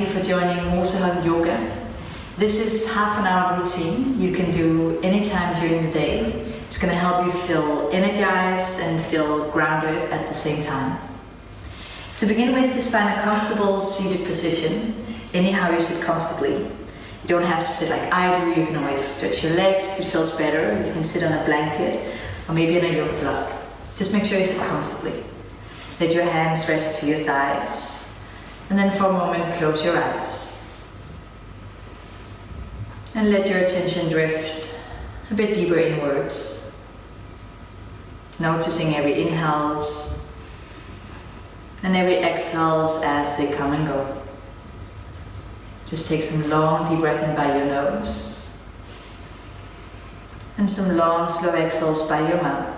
you for joining Moseholm Yoga. This is half an hour routine you can do anytime during the day. It's going to help you feel energized and feel grounded at the same time. To begin with, just find a comfortable seated position, anyhow you sit comfortably. You don't have to sit like I do, you can always stretch your legs if it feels better. You can sit on a blanket or maybe in a yoga block. Just make sure you sit comfortably. Let your hands rest to your thighs. And then for a moment, close your eyes. And let your attention drift a bit deeper inwards. Noticing every inhales and every exhales as they come and go. Just take some long deep breath in by your nose. And some long slow exhales by your mouth.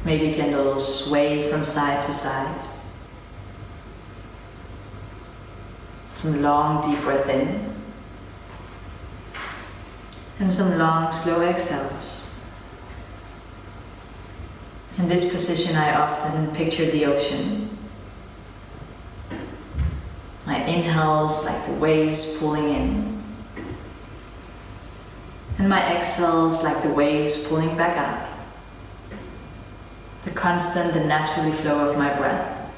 Maybe gentle sway from side to side. Some long deep breath in. And some long slow exhales. In this position I often picture the ocean. My inhales like the waves pulling in. And my exhales like the waves pulling back out. The constant and naturally flow of my breath.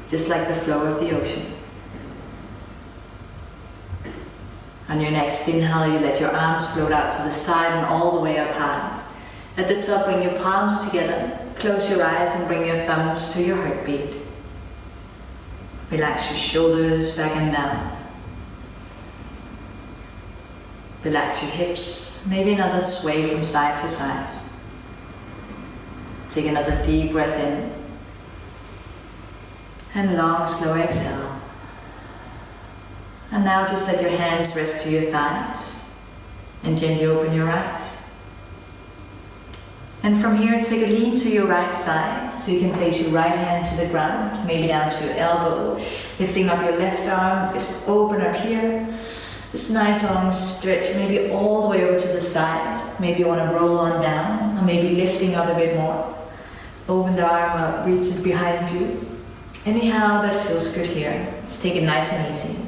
Just like the flow of the ocean. On your next inhale, you let your arms float out to the side and all the way up high. At the top, bring your palms together, close your eyes and bring your thumbs to your heartbeat. Relax your shoulders back and down. Relax your hips, maybe another sway from side to side. Take another deep breath in. And long, slow exhale. And now just let your hands rest to your thighs and gently open your eyes. And from here, take a lean to your right side so you can place your right hand to the ground, maybe down to your elbow, lifting up your left arm, just open up here. This nice long stretch, maybe all the way over to the side. Maybe you want to roll on down, or maybe lifting up a bit more. Open the arm up, reach it behind you. Anyhow that feels good here. Just take it nice and easy.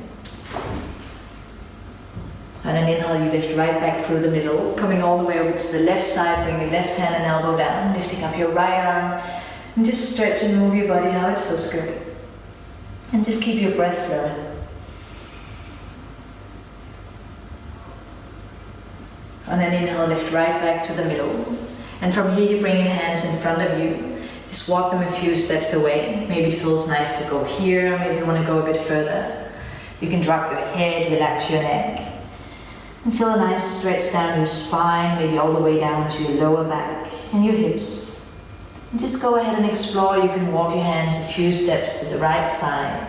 On an inhale, you lift right back through the middle, coming all the way over to the left side, bring your left hand and elbow down, lifting up your right arm, and just stretch and move your body how it feels good. And just keep your breath flowing. On an inhale, lift right back to the middle. And from here, you bring your hands in front of you. Just walk them a few steps away. Maybe it feels nice to go here, maybe you want to go a bit further. You can drop your head, relax your neck. And feel a nice stretch down your spine, maybe all the way down to your lower back and your hips. And just go ahead and explore. You can walk your hands a few steps to the right side.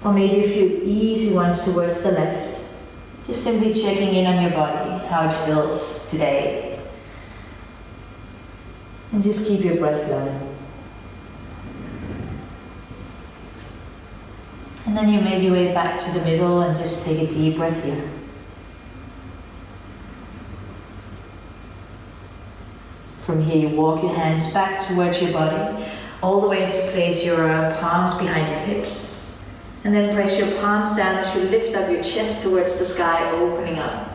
Or maybe a few easy ones towards the left. Just simply checking in on your body, how it feels today. And just keep your breath flowing. And then you make your way back to the middle and just take a deep breath here. From here, you walk your hands back towards your body, all the way to place your palms behind your hips. And then press your palms down as you lift up your chest towards the sky, opening up.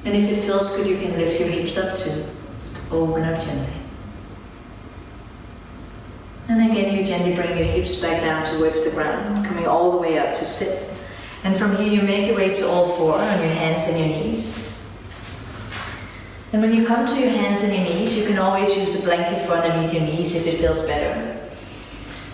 And if it feels good, you can lift your hips up too. Just open up gently. And again, you gently bring your hips back down towards the ground, coming all the way up to sit. And from here, you make your way to all four on your hands and your knees. And when you come to your hands and your knees, you can always use a blanket for underneath your knees if it feels better.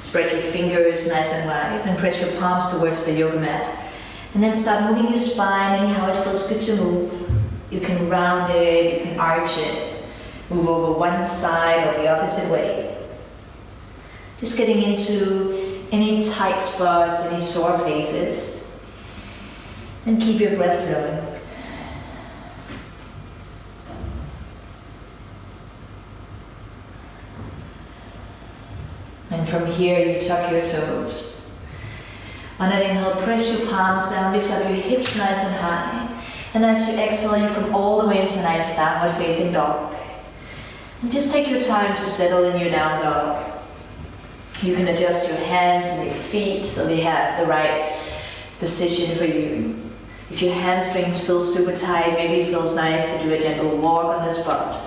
Spread your fingers nice and wide and press your palms towards the yoga mat. And then start moving your spine anyhow it feels good to move. You can round it, you can arch it, move over one side or the opposite way. Just getting into any tight spots, any sore places. And keep your breath flowing. And from here, you tuck your toes. On an inhale, press your palms down, lift up your hips nice and high. And as you exhale, you come all the way into a nice downward facing dog. And just take your time to settle in your down dog. You can adjust your hands and your feet so they have the right position for you. If your hamstrings feel super tight, maybe it feels nice to do a gentle walk on the spot.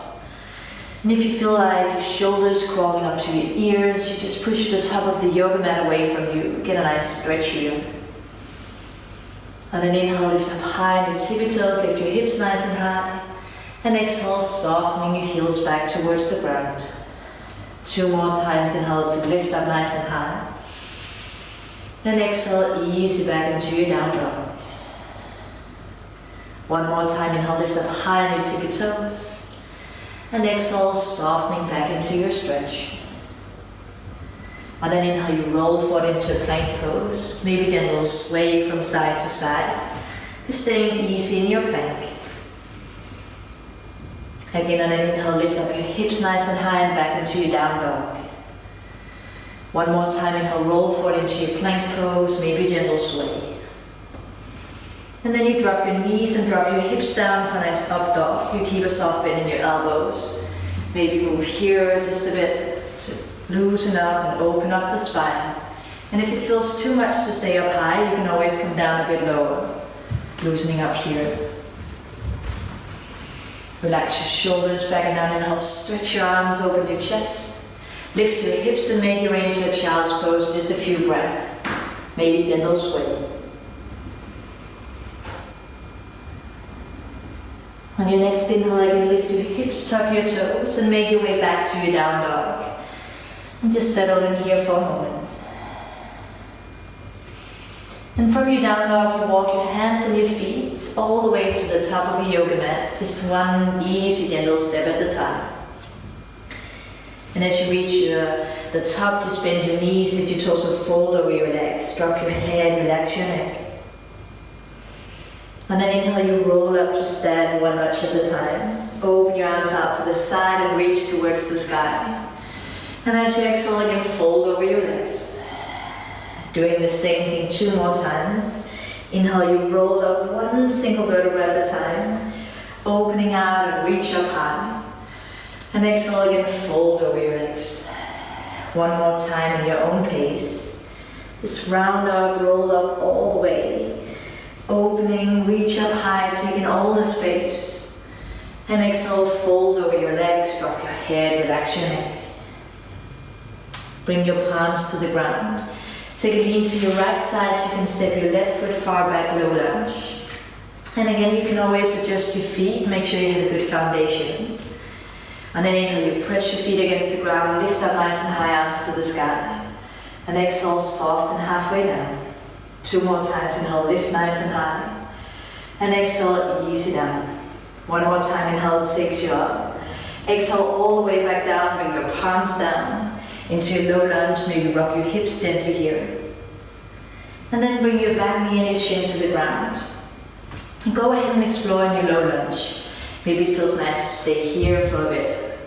And if you feel like your shoulders crawling up to your ears, you just push the top of the yoga mat away from you. Get a nice stretch here. And then inhale, lift up high on your tippy toes, lift your hips nice and high. And exhale, softening your heels back towards the ground. 2 more times, inhale to lift up nice and high. Then exhale, easy back into your down dog. 1 more time, inhale, lift up high on your tippy toes. And exhale, softening back into your stretch. And then inhale, you roll forward into a plank pose. Maybe gentle sway from side to side. Just staying easy in your plank. Again, and then inhale, lift up your hips nice and high and back into your down dog. 1 more time, inhale, roll forward into your plank pose, maybe gentle sway. And then you drop your knees and drop your hips down for a nice up dog. You keep a soft bend in your elbows. Maybe move here just a bit to loosen up and open up the spine. And if it feels too much to stay up high, you can always come down a bit lower, loosening up here. Relax your shoulders back and down, inhale, stretch your arms, open your chest. Lift your hips and make your way into a child's pose, just a few breaths. Maybe gentle sway. On your next inhale, again, lift your hips, tuck your toes, and make your way back to your down dog. And just settle in here for a moment. And from your down dog, you walk your hands and your feet all the way to the top of your yoga mat. Just one easy, gentle step at a time. And as you reach the top, just bend your knees, let your torso fold over your legs. Drop your head, relax your neck. And then inhale, you roll up to stand 1 notch at a time. Open your arms out to the side and reach towards the sky. And as you exhale, again, fold over your legs. Doing the same thing 2 more times. Inhale, you roll up 1 single vertebra at a time. Opening out and reach up high. And exhale, again, fold over your legs. 1 more time in your own pace. Just round up, roll up all the way. Opening, reach up high, taking all the space. And exhale, fold over your legs, drop your head, relax your neck. Bring your palms to the ground. Take a lean to your right side so you can step your left foot far back, low lunge. And again, you can always adjust your feet, make sure you have a good foundation. And then inhale, you press your feet against the ground, lift up nice and high, arms to the sky. And exhale, soft and halfway down. 2 more times, inhale, lift nice and high. And exhale, easy down. 1 more time, inhale, takes you up. Exhale, all the way back down, bring your palms down into your low lunge, maybe rock your hips gently here. And then bring your back knee and your shin to the ground. And go ahead and explore in your low lunge. Maybe it feels nice to stay here for a bit.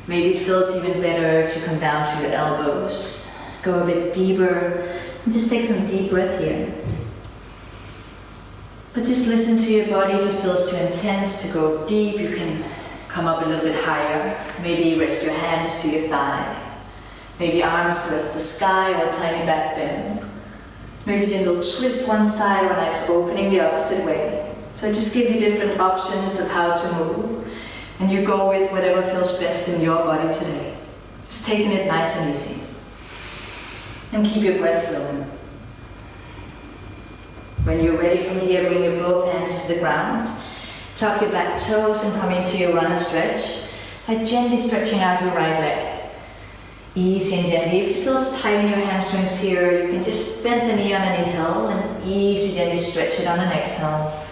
Maybe it feels even better to come down to your elbows. Go a bit deeper. And just take some deep breath here. But just listen to your body. If it feels too intense to go deep, you can come up a little bit higher. Maybe rest your hands to your thigh. Maybe arms towards the sky or a tiny back bend. Maybe gentle twist one side or a nice opening the opposite way. So I just give you different options of how to move. And you go with whatever feels best in your body today. Just taking it nice and easy. And keep your breath flowing. When you're ready from here, bring your both hands to the ground. Tuck your back toes and come into your runner stretch by gently stretching out your right leg. Easy and gently. If it feels tight in your hamstrings here, you can just bend the knee on an inhale and easy, gently stretch it on an exhale.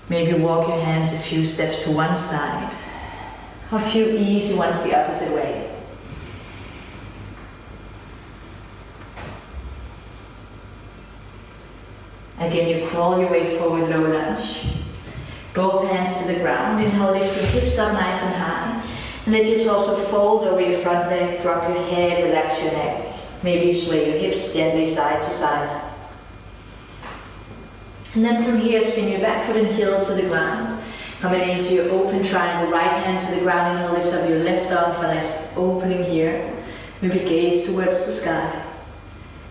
Maybe walk your hands a few steps to one side. A few easy ones the opposite way. Again, you crawl your way forward, low lunge. Both hands to the ground. Inhale, lift your hips up nice and high. And let your torso fold over your front leg. Drop your head, relax your neck. Maybe sway your hips gently side to side. And then from here, spin your back foot and heel to the ground. Coming into your open triangle, right hand to the ground. Inhale, lift up your left arm for a nice opening here. Maybe gaze towards the sky.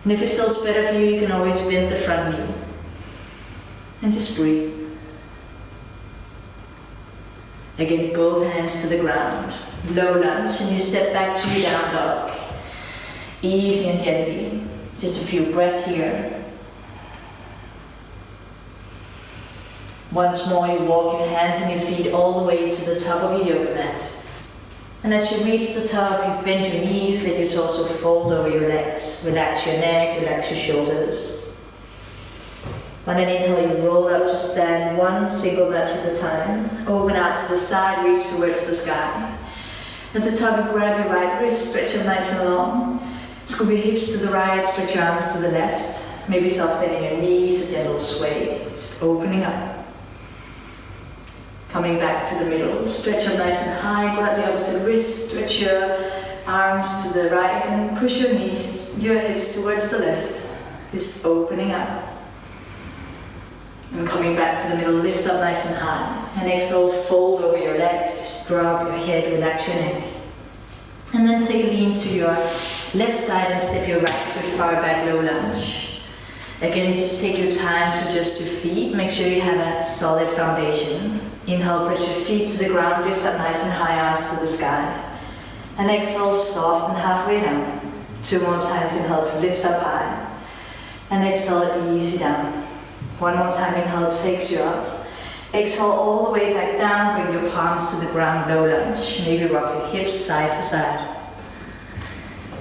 And if it feels better for you, you can always bend the front knee. And just breathe. Again, both hands to the ground. Low lunge, and you step back to your down dog. Easy and gently. Just a few breaths here. Once more, you walk your hands and your feet all the way to the top of your yoga mat. And as you reach the top, you bend your knees, let your torso fold over your legs. Relax your neck, relax your shoulders. On an inhale, you roll up to stand, one single nudge at a time. Open out to the side, reach towards the sky. At the top, you grab your right wrist, stretch it nice and long. Scoop your hips to the right, stretch your arms to the left. Maybe soft bending your knees, a gentle sway. Just opening up. Coming back to the middle, stretch up nice and high, grab the opposite wrist, stretch your arms to the right and push your knees, your hips towards the left. Just opening up. And coming back to the middle, lift up nice and high. And exhale, fold over your legs, just drop your head, relax your neck. And then take a lean to your left side and step your right foot far back, low lunge. Again, just take your time to adjust your feet, make sure you have a solid foundation. Inhale, press your feet to the ground, lift up nice and high, arms to the sky. And exhale, soften halfway down. 2 more times, inhale to lift up high. And exhale, easy down. 1 more time, inhale takes you up. Exhale all the way back down, bring your palms to the ground, low lunge. Maybe rock your hips side to side.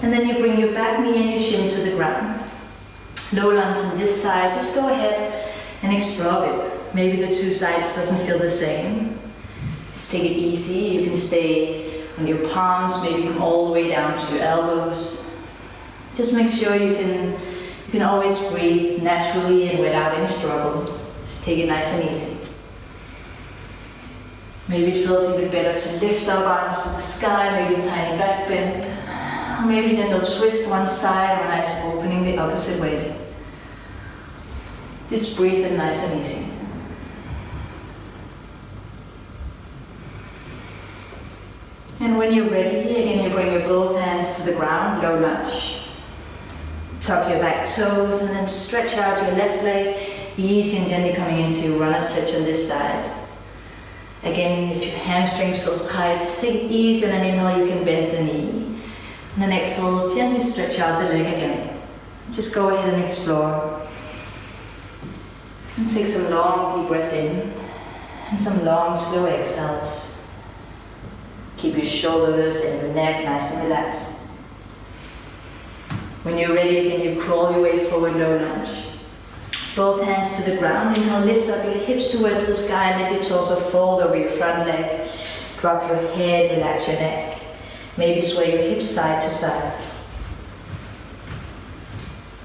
And then you bring your back knee and your shin to the ground. Low lunge on this side, just go ahead and explore it. Maybe the 2 sides doesn't feel the same. Just take it easy. You can stay on your palms, maybe come all the way down to your elbows. Just make sure you can always breathe naturally and without any struggle. Just take it nice and easy. Maybe it feels even better to lift up arms to the sky, maybe a tiny back bend. Or maybe then you'll twist one side or nice opening the opposite way. Just breathe it nice and easy. And when you're ready, again you bring your both hands to the ground, low lunge. Tuck your back toes and then stretch out your left leg, easy and gently coming into runner stretch on this side. Again, if your hamstrings feel tight, just take it easy and then inhale, you can bend the knee. And then exhale, gently stretch out the leg again. Just go ahead and explore. And take some long, deep breath in and some long, slow exhales. Keep your shoulders and your neck nice and relaxed. When you're ready, again, you crawl your way forward, low lunge. Both hands to the ground. Inhale, lift up your hips towards the sky. Let your torso fold over your front leg. Drop your head, relax your neck. Maybe sway your hips side to side.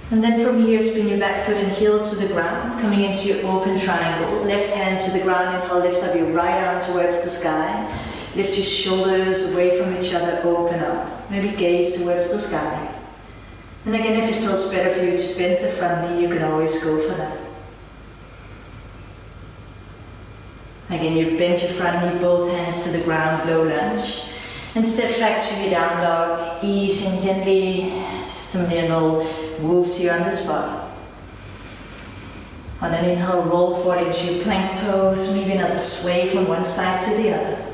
And then from here, spin your back foot and heel to the ground, coming into your open triangle. Left hand to the ground. Inhale, lift up your right arm towards the sky. Lift your shoulders away from each other, open up. Maybe gaze towards the sky. And again, if it feels better for you to bend the front knee, you can always go for that. Again, you bend your front knee, both hands to the ground, low lunge. And step back to your down dog, easy and gently. Just some little moves here on the spot. On an inhale, roll forward into your plank pose, maybe another sway from one side to the other.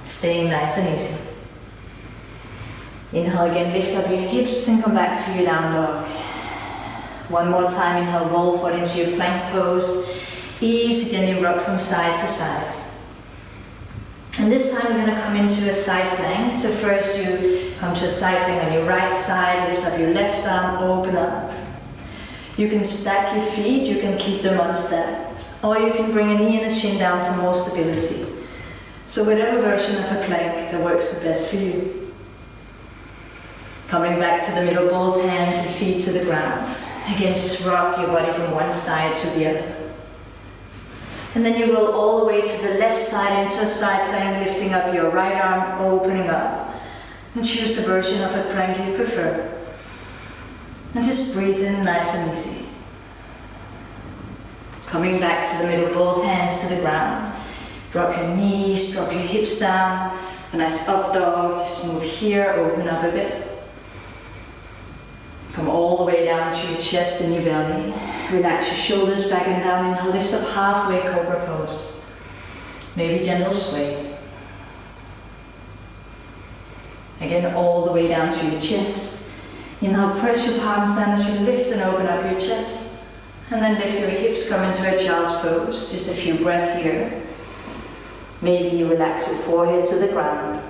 Staying nice and easy. Inhale again, lift up your hips and come back to your down dog. 1 more time, inhale, roll forward into your plank pose. Easy, gently rock from side to side. And this time we're going to come into a side plank. So first you come to a side plank on your right side, lift up your left arm, open up. You can stack your feet, you can keep them unstacked. Or you can bring a knee and a shin down for more stability. So whatever version of a plank that works the best for you. Coming back to the middle, both hands and feet to the ground. Again, just rock your body from one side to the other. And then you roll all the way to the left side into a side plank, lifting up your right arm, opening up. And choose the version of a plank you prefer. And just breathe in nice and easy. Coming back to the middle, both hands to the ground. Drop your knees, drop your hips down. A nice up dog, just move here, open up a bit. Come all the way down to your chest and your belly. Relax your shoulders back and down. Inhale, lift up halfway, cobra pose. Maybe gentle sway. Again, all the way down to your chest. Inhale, press your palms down as you lift and open up your chest. And then lift your hips, come into a child's pose. Just a few breaths here. Maybe you relax your forehead to the ground.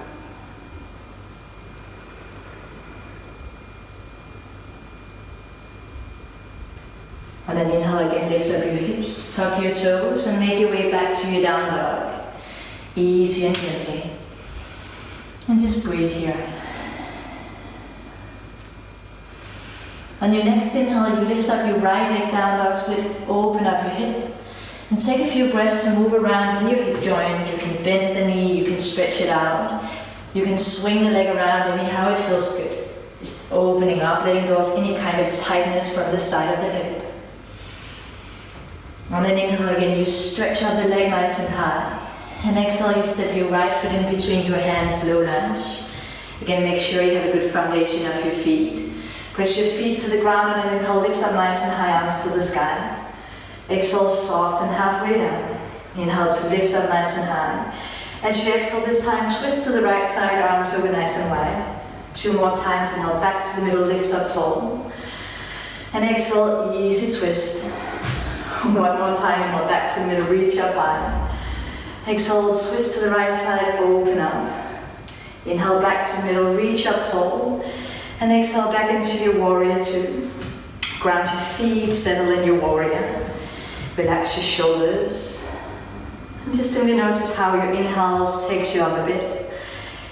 And then inhale again, lift up your hips, tuck your toes, and make your way back to your down dog. Easy and gently. And just breathe here. On your next inhale, you lift up your right leg, down dog split, open up your hip. And take a few breaths to move around in your hip joint. You can bend the knee, you can stretch it out. You can swing the leg around anyhow it feels good. Just opening up, letting go of any kind of tightness from the side of the hip. On an inhale again, you stretch out the leg nice and high. And exhale, you step your right foot in between your hands, low lunge. Again, make sure you have a good foundation of your feet. Press your feet to the ground and then inhale, lift up nice and high, arms to the sky. Exhale, soft and halfway down. Inhale to lift up nice and high. As you exhale this time, twist to the right side, arms over nice and wide. 2 more times, inhale back to the middle, lift up tall. And exhale, easy twist. 1 more time, inhale back to the middle, reach up high. Exhale, twist to the right side, open up. Inhale back to the middle, reach up tall. And exhale back into your warrior 2. Ground your feet, settle in your warrior. Relax your shoulders. And just simply notice how your inhales takes you up a bit.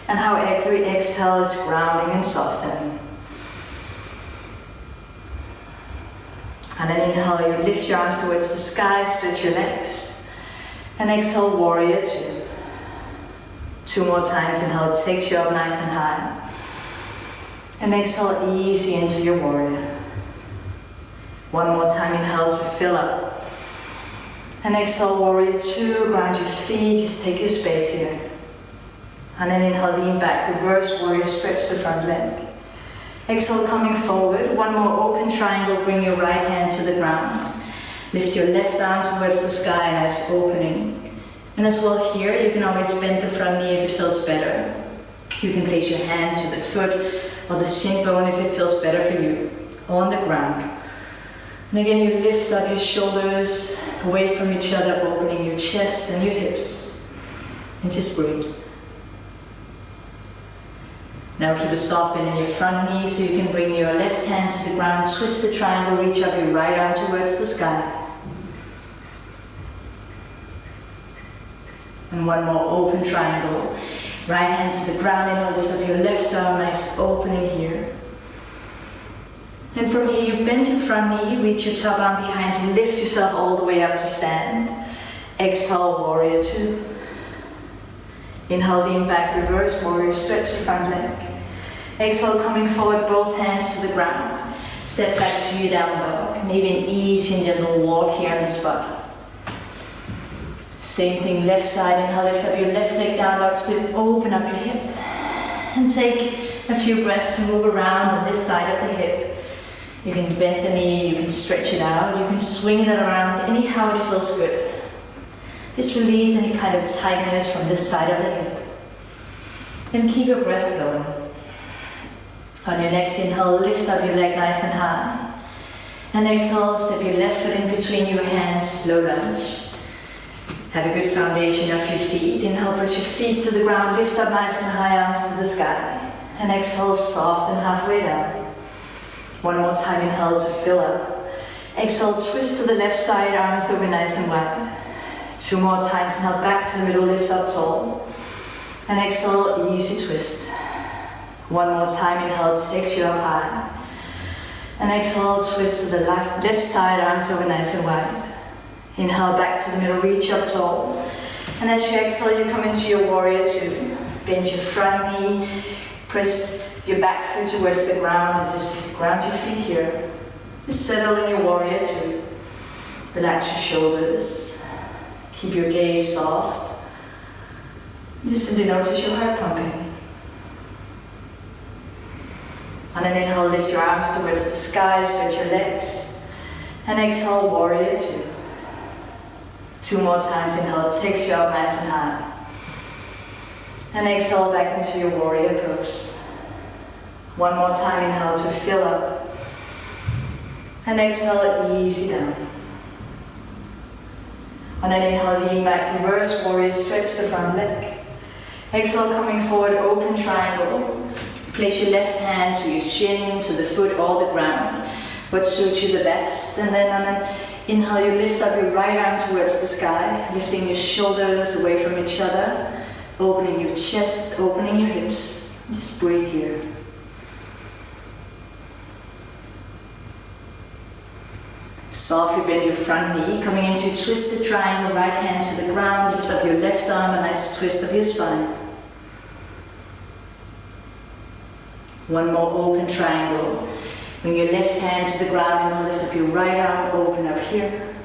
And how every exhale is grounding and softening. And then inhale, you lift your arms towards the sky, stretch your legs. And exhale, warrior 2. 2 more times, inhale, takes you up nice and high. And exhale, easy into your warrior. 1 more time, inhale to fill up. And exhale, warrior 2, ground your feet, just take your space here. And then inhale, lean back, reverse warrior, stretch the front leg. Exhale, coming forward, 1 more open triangle, bring your right hand to the ground. Lift your left arm towards the sky, nice opening. And as well here, you can always bend the front knee if it feels better. You can place your hand to the foot or the shin bone if it feels better for you, on the ground. And again, you lift up your shoulders away from each other, opening your chest and your hips. And just breathe. Now keep a soft bend in your front knee so you can bring your left hand to the ground, twist the triangle, reach up your right arm towards the sky. And 1 more open triangle. Right hand to the ground, and lift up your left arm, nice opening here. And from here, you bend your front knee, reach your top arm behind you, lift yourself all the way up to stand. Exhale, warrior 2. Inhale, lean back, reverse warrior, stretch your front leg. Exhale, coming forward, both hands to the ground. Step back to your down dog. Maybe an easy and gentle walk here on the spot. Same thing, left side, inhale, lift up your left leg, down dog split, open up your hip. And take a few breaths to move around on this side of the hip. You can bend the knee, you can stretch it out, you can swing it around, anyhow it feels good. Just release any kind of tightness from this side of the hip. And keep your breath flowing. On your next inhale, lift up your leg nice and high. And exhale, step your left foot in between your hands, low lunge. Have a good foundation of your feet. Inhale, press your feet to the ground, lift up nice and high, arms to the sky. And exhale, soft and halfway down. 1 more time, inhale to fill up. Exhale, twist to the left side, arms over nice and wide. 2 more times, inhale back to the middle, lift up tall. And exhale, easy twist. 1 more time, inhale, takes you up high. And exhale, twist to the left side, arms over nice and wide. Inhale back to the middle, reach up tall. And as you exhale, you come into your warrior 2. Bend your front knee, press your back foot towards the ground and just ground your feet here. Just settle in your warrior 2. Relax your shoulders. Keep your gaze soft. Just simply notice your heart pumping. On an inhale, lift your arms towards the sky, stretch your legs. And exhale, warrior two. 2 more times, inhale, takes you up nice and high. And exhale back into your warrior pose. 1 more time, inhale to fill up. And exhale, easy down. On an inhale, lean back, reverse warrior, stretch the front leg. Exhale, coming forward, open triangle. Place your left hand to your shin, to the foot, or the ground. What suits you the best. And then on an inhale, you lift up your right arm towards the sky, lifting your shoulders away from each other, opening your chest, opening your hips. Just breathe here. Softly bend your front knee, coming into a twisted triangle, right hand to the ground, lift up your left arm, a nice twist of your spine. 1 more open triangle. Bring your left hand to the ground and lift up your right arm, open up here.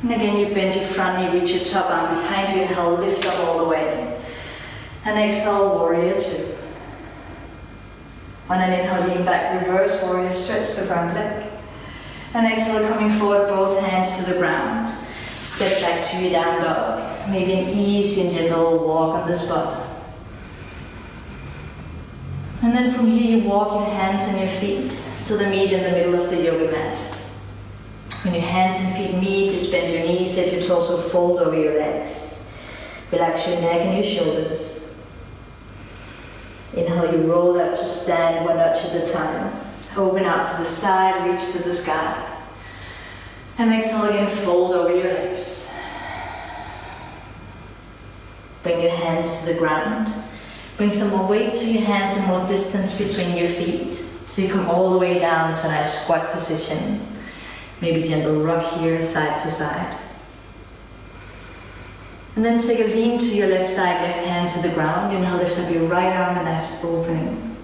And again, you bend your front knee, reach your top arm behind you, inhale, lift up all the way. And exhale, warrior two. On an inhale, lean back, reverse warrior, stretch the front leg. And exhale, coming forward, both hands to the ground. Step back to your down dog. Maybe an easy and gentle walk on the spot. And then from here, you walk your hands and your feet to the meet in the middle of the yoga mat. When your hands and feet meet, you bend your knees, let your torso fold over your legs. Relax your neck and your shoulders. Inhale, you roll up to stand 1 notch at a time. Open out to the side, reach to the sky. And exhale again, fold over your legs. Bring your hands to the ground. Bring some more weight to your hands and more distance between your feet. So you come all the way down to a nice squat position. Maybe gentle rock here, side to side. And then take a lean to your left side, left hand to the ground. Inhale, lift up your right arm, a nice opening.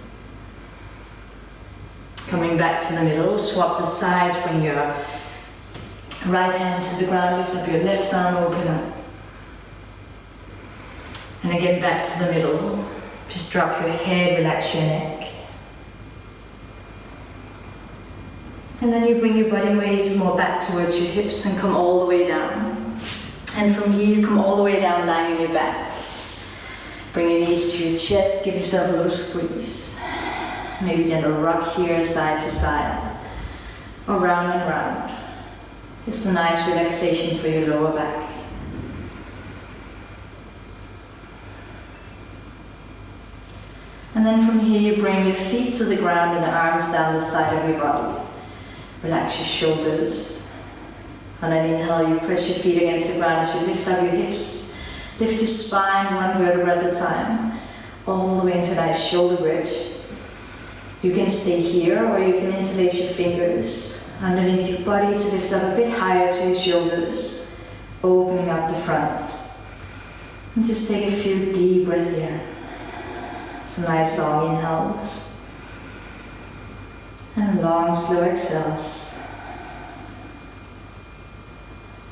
Coming back to the middle, swap the sides, bring your right hand to the ground, lift up your left arm, open up. And again, back to the middle. Just drop your head, relax your neck. And then you bring your body weight more back towards your hips and come all the way down. And from here, you come all the way down, lying on your back. Bring your knees to your chest, give yourself a little squeeze. Maybe gentle rock here, side to side, or round and round. Just a nice relaxation for your lower back. And then from here, you bring your feet to the ground and the arms down the side of your body. Relax your shoulders. On an inhale, you press your feet against the ground as you lift up your hips. Lift your spine 1 vertebra at a time, all the way into a nice shoulder bridge. You can stay here, or you can interlace your fingers underneath your body to lift up a bit higher to your shoulders, opening up the front. And just take a few deep breaths here. Some nice long inhales and long slow exhales.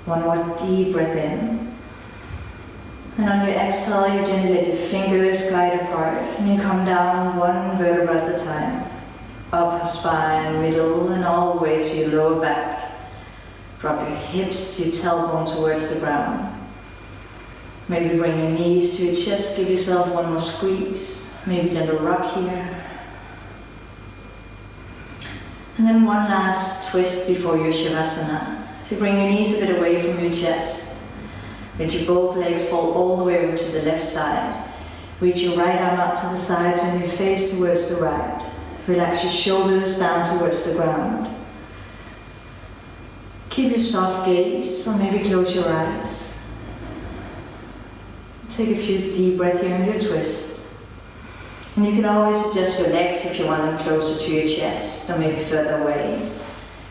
1 more deep breath in. And on your exhale, you gently let your fingers glide apart and you come down 1 vertebra at a time. Upper spine, middle, and all the way to your lower back. Drop your hips, your tailbone towards the ground. Maybe bring your knees to your chest, give yourself 1 more squeeze. Maybe gentle rock here. And then 1 last twist before your Savasana. So bring your knees a bit away from your chest. Let your both legs fall all the way over to the left side. Reach your right arm up to the side, turn your face towards the right. Relax your shoulders down towards the ground. Keep your soft gaze, or maybe close your eyes. Take a few deep breaths here in your twist. And you can always adjust your legs if you want them closer to your chest, or maybe further away.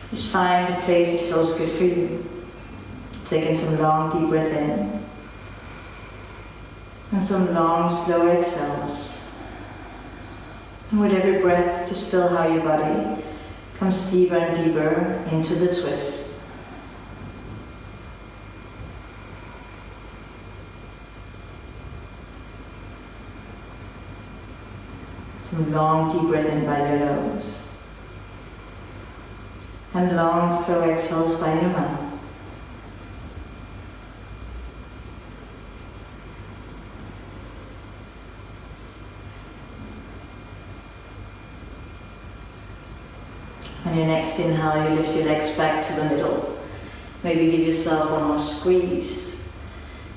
Just find the place that feels good for you. Taking some long deep breath in. And some long slow exhales. And with every breath, just feel how your body comes deeper and deeper into the twist. Some long deep breath in by your nose. And long slow exhales by your mouth. On your next inhale, you lift your legs back to the middle. Maybe give yourself one more squeeze.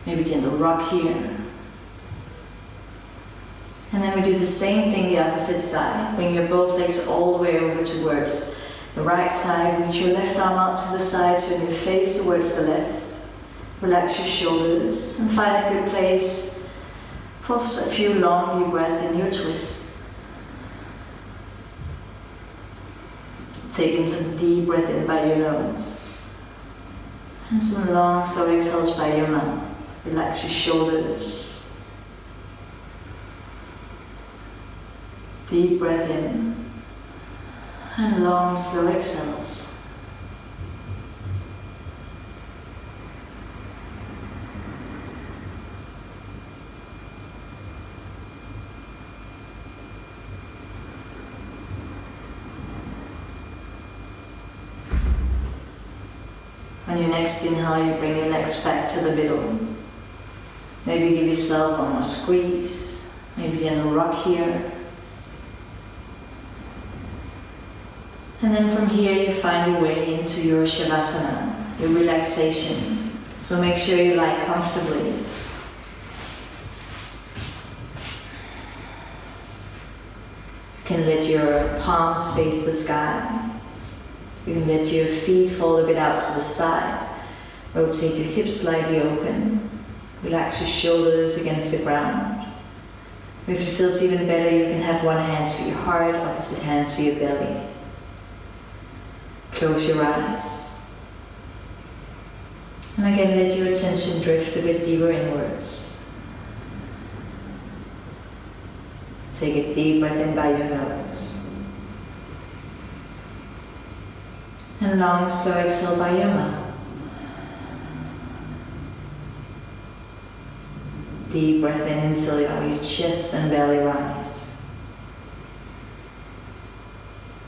Maybe gentle rock here. And then we do the same thing the opposite side. Bring your both legs all the way over towards the right side. Reach your left arm out to the side, turn your face towards the left. Relax your shoulders and find a good place for a few long deep breaths in your twist. Taking some deep breath in by your nose. And some long, slow exhales by your mouth. Relax your shoulders. Deep breath in. And long, slow exhales. On your next inhale, you bring your legs back to the middle. Maybe give yourself one more squeeze. Maybe gentle rock here. And then from here, you find your way into your Savasana, your relaxation. So make sure you lie comfortably. You can let your palms face the sky. You can let your feet fall a bit out to the side. Rotate your hips slightly open. Relax your shoulders against the ground. If it feels even better, you can have one hand to your heart, opposite hand to your belly. Close your eyes. And again, let your attention drift a bit deeper inwards. Take a deep breath in by your nose. And long, slow exhale by your mouth. Deep breath in, feel your chest and belly rise.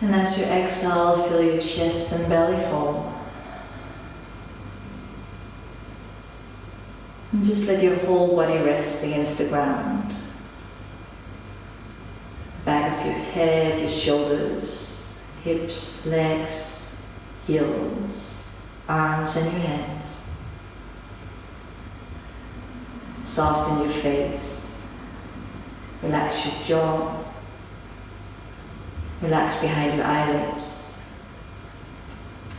And as you exhale, feel your chest and belly fall. And just let your whole body rest against the ground. Back of your head, your shoulders, hips, legs, heels, arms and your hands. Soften your face. Relax your jaw. Relax behind your eyelids,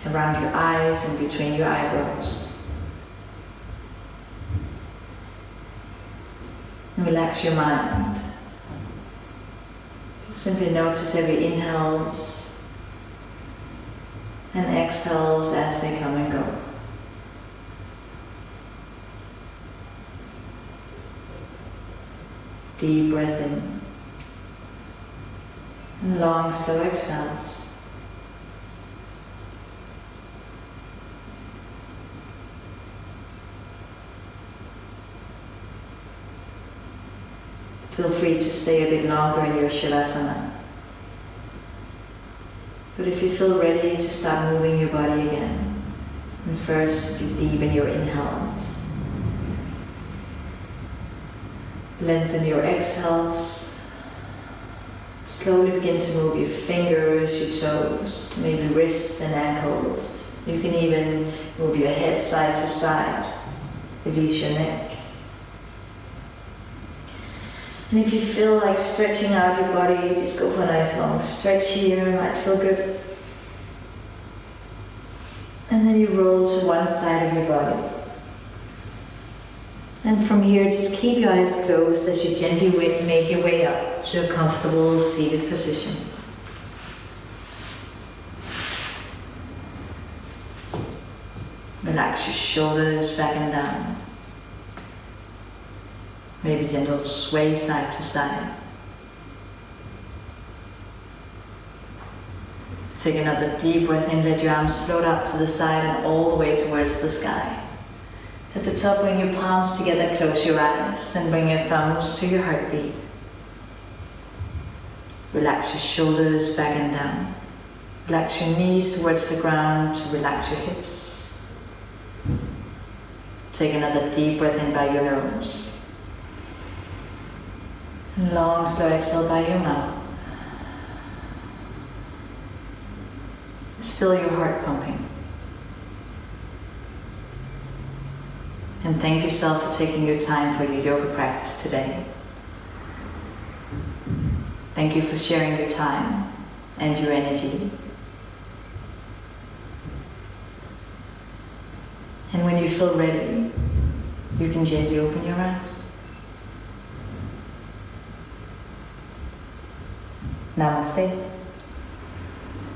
around your eyes and between your eyebrows. And relax your mind. Simply notice every inhales and exhales as they come and go. Deep breath in. And long, slow exhales. Feel free to stay a bit longer in your Savasana. But if you feel ready to start moving your body again, and first you deepen your inhales. Lengthen your exhales. Slowly begin to move your fingers, your toes, maybe wrists and ankles. You can even move your head side to side. Release your neck. And if you feel like stretching out your body, just go for a nice long stretch here. It might feel good. And then you roll to one side of your body. And from here, just keep your eyes closed as you gently make your way up to a comfortable seated position. Relax your shoulders back and down. Maybe gentle sway side to side. Take another deep breath in, let your arms float up to the side and all the way towards the sky. At the top, bring your palms together, close your eyes, and bring your thumbs to your heartbeat. Relax your shoulders back and down. Relax your knees towards the ground to relax your hips. Take another deep breath in by your nose. And long, slow exhale by your mouth. Just feel your heart pumping. And thank yourself for taking your time for your yoga practice today. Thank you for sharing your time and your energy. And when you feel ready, you can gently open your eyes. Namaste.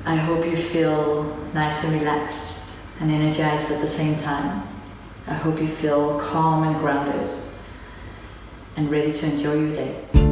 I hope you feel nice and relaxed and energized at the same time. I hope you feel calm and grounded and ready to enjoy your day.